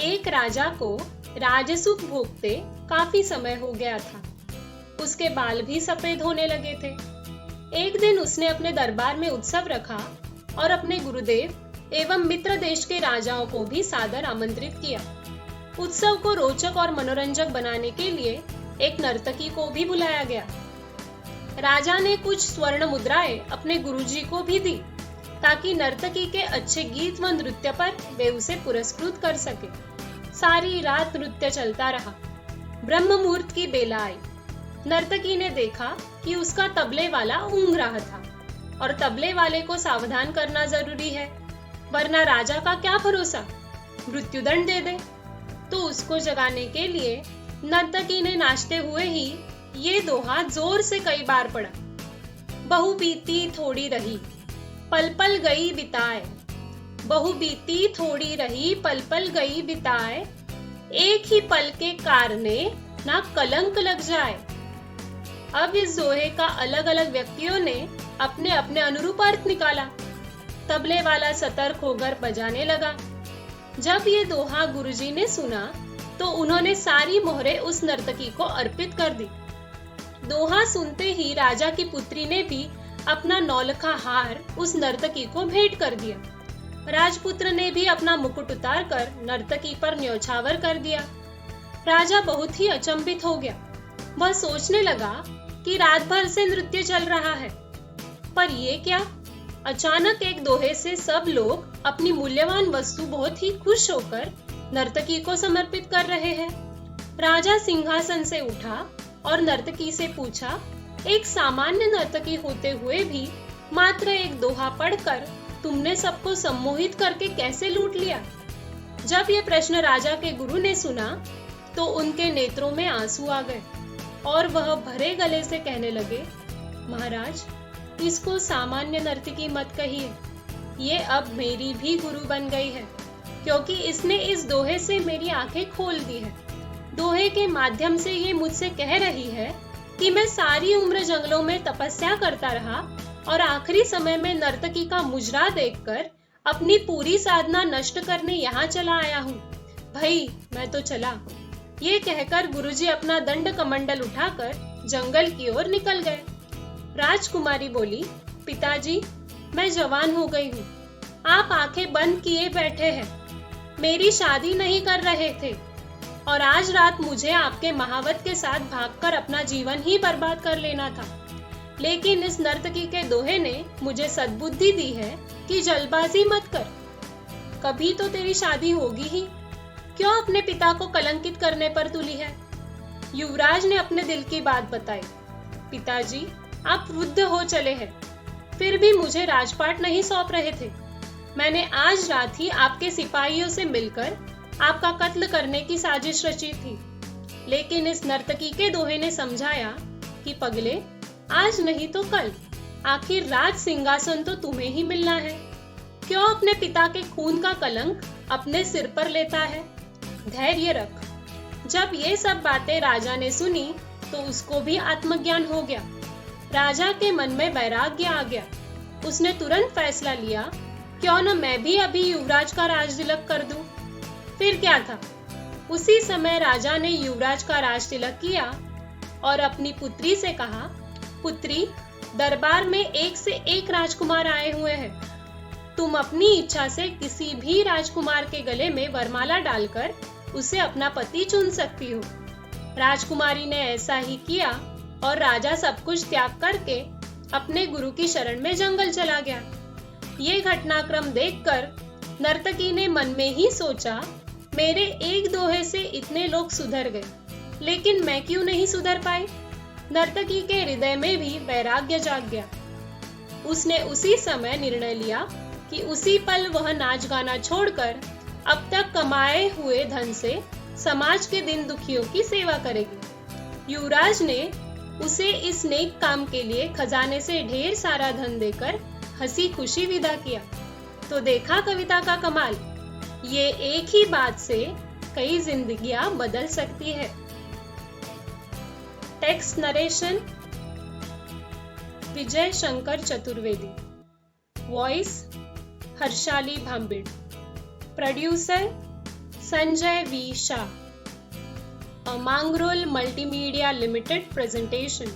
एक राजा को राजसुख भोगते काफी समय हो गया था। उसके बाल भी सफेद होने लगे थे। एक दिन उसने अपने दरबार में उत्सव रखा और अपने गुरुदेव एवं मित्र देश के राजाओं को भी सादर आमंत्रित किया। उत्सव को रोचक और मनोरंजक बनाने के लिए एक नर्तकी को भी बुलाया गया। राजा ने कुछ स्वर्ण मुद्राएं अपने गुरुजी को भी दी ताकि नर्तकी के अच्छे गीत व नृत्य पर वे उसे पुरस्कृत कर सके। सारी रात नृत्य चलता रहा। ब्रह्म मुहूर्त की बेला आई। नर्तकी ने देखा कि उसका तबले वाला ऊँघ रहा था और तबले वाले को सावधान करना जरूरी है, वरना राजा का क्या भरोसा, मृत्युदंड दे दे। तो उसको जगाने के लिए नर्तकी ने नाचते हुए ही ये दोहा जोर से कई बार पढ़ा। बहु बीती थोड़ी रही, पल पल गई बिताए, बहु बीती थोड़ी रही, पल पल गई बिताए, एक ही पल के कारणे ना कलंक लग जाए। अब इस दोहे का अलग अलग व्यक्तियों ने अपने अपने अनुरूप अर्थ निकाला। तबले वाला सतर्क होकर बजाने लगा। जब ये दोहा गुरुजी ने सुना तो उन्होंने सारी मोहरें उस नर्तकी को अर्पित कर दी। दोहा सुनते ही राजा की पुत्री ने भी अपना नौलखा हार उस नर्तकी को भेंट कर दिया। राजपुत्र ने भी अपना मुकुट उतारकर नर्तकी पर न्योछावर कर दिया। राजा बहुत ही अचंभित हो गया। वह सोचने लगा कि रात भर से नृत्य चल रहा है, पर ये क्या? अचानक एक दोहे से सब लोग अपनी मूल्यवान वस्तु बहुत ही खुश होकर नर्तकी को समर्पित कर रहे हैं। राजा सिंहासन से उठा और नर्तकी से पूछा, एक सामान्य नर्तकी होते हुए भी मात्र एक दोहा पढ़कर तुमने सबको सम्मोहित करके कैसे लूट लिया? जब ये प्रश्न राजा के गुरु ने सुना तो उनके नेत्रों में आंसू आ गए और वह भरे गले से कहने लगे, महाराज, इसको सामान्य नर्तकी मत कहिए, ये अब मेरी भी गुरु बन गई है, क्योंकि इसने इस दोहे से मेरी आंखें खोल दी है। दोहे के माध्यम से ये मुझसे कह रही है कि मैं सारी उम्र जंगलों में तपस्या करता रहा और आखिरी समय में नर्तकी का मुजरा देखकर अपनी पूरी साधना नष्ट करने यहाँ चला आया हूँ। भाई, मैं तो चला। ये कहकर गुरुजी अपना दंड कमंडल उठाकर जंगल की ओर निकल गए। राजकुमारी बोली, पिताजी, मैं जवान हो गई हूँ। आप आंखें बंद किए बैठे हैं। मेरी शादी नहीं कर रहे थे और आज रात मुझे आपके महावत के साथ भागकर अपना जीवन ही बर्बाद कर लेना था। लेकिन इस नर्तकी के दोहे ने मुझे सद्बुद्धि दी है कि जल्दबाजी मत कर। कभी तो तेरी शादी होगी ही, क्यों अपने पिता को कलंकित करने पर तुली है? युवराज ने अपने दिल की बात बताई। पिताजी, आप वृद्ध हो चले हैं, फिर भी मुझे राजपाट नहीं सौंप रहे थे। मैंने आज रात ही आपके सिपाहियों से मिलकर आपका कत्ल करने की साजिश रची थी, लेकिन इस नर्तकी के दोहे ने समझाया कि पगले, आज नहीं तो कल आखिर राज सिंहासन तो तुम्हें ही मिलना है। क्यों अपने पिता के खून का कलंक अपने सिर पर लेता है? धैर्य रख। जब ये सब बातें राजा ने सुनी तो उसको भी आत्मज्ञान हो गया। राजा के मन में वैराग्य आ गया। उसने तुरंत फैसला लिया, क्यों न मैं भी अभी युवराज का राज तिलक कर दूं। फिर क्या था, उसी समय राजा ने युवराज का राज तिलक किया और अपनी पुत्री से कहा, पुत्री, दरबार में एक से एक राजकुमार आए हुए हैं। तुम अपनी इच्छा से किसी भी राजकुमार के गले में वरमाला डालकर उसे अपना पति चुन सकती हो। राजकुमारी ने ऐसा ही किया और राजा सब कुछ त्याग करके अपने गुरु की शरण में जंगल चला गया। ये घटनाक्रम देखकर नर्तकी ने मन में ही सोचा, मेरे एक दोहे से इतने लोग सुधर गए, लेकिन मैं क्यों नहीं सुधर पाई? नर्तकी के हृदय में भी वैराग्य जाग गया। उसने उसी समय निर्णय लिया कि उसी पल वह नाच गाना छोड़कर अब तक कमाए हुए धन से समाज के दिन दुखियों की सेवा करेगी। युवराज ने उसे इस नेक काम के लिए खजाने से ढेर सारा धन देकर हंसी खुशी विदा किया। तो देखा कविता का कमाल, ये एक ही बात से कई जिंदगियां बदल सकती है। Text narration Vijay Shankar Chaturvedi, voice Harshali Bhambid, producer Sanjay V. Shah. A Mangrol Multimedia Limited presentation.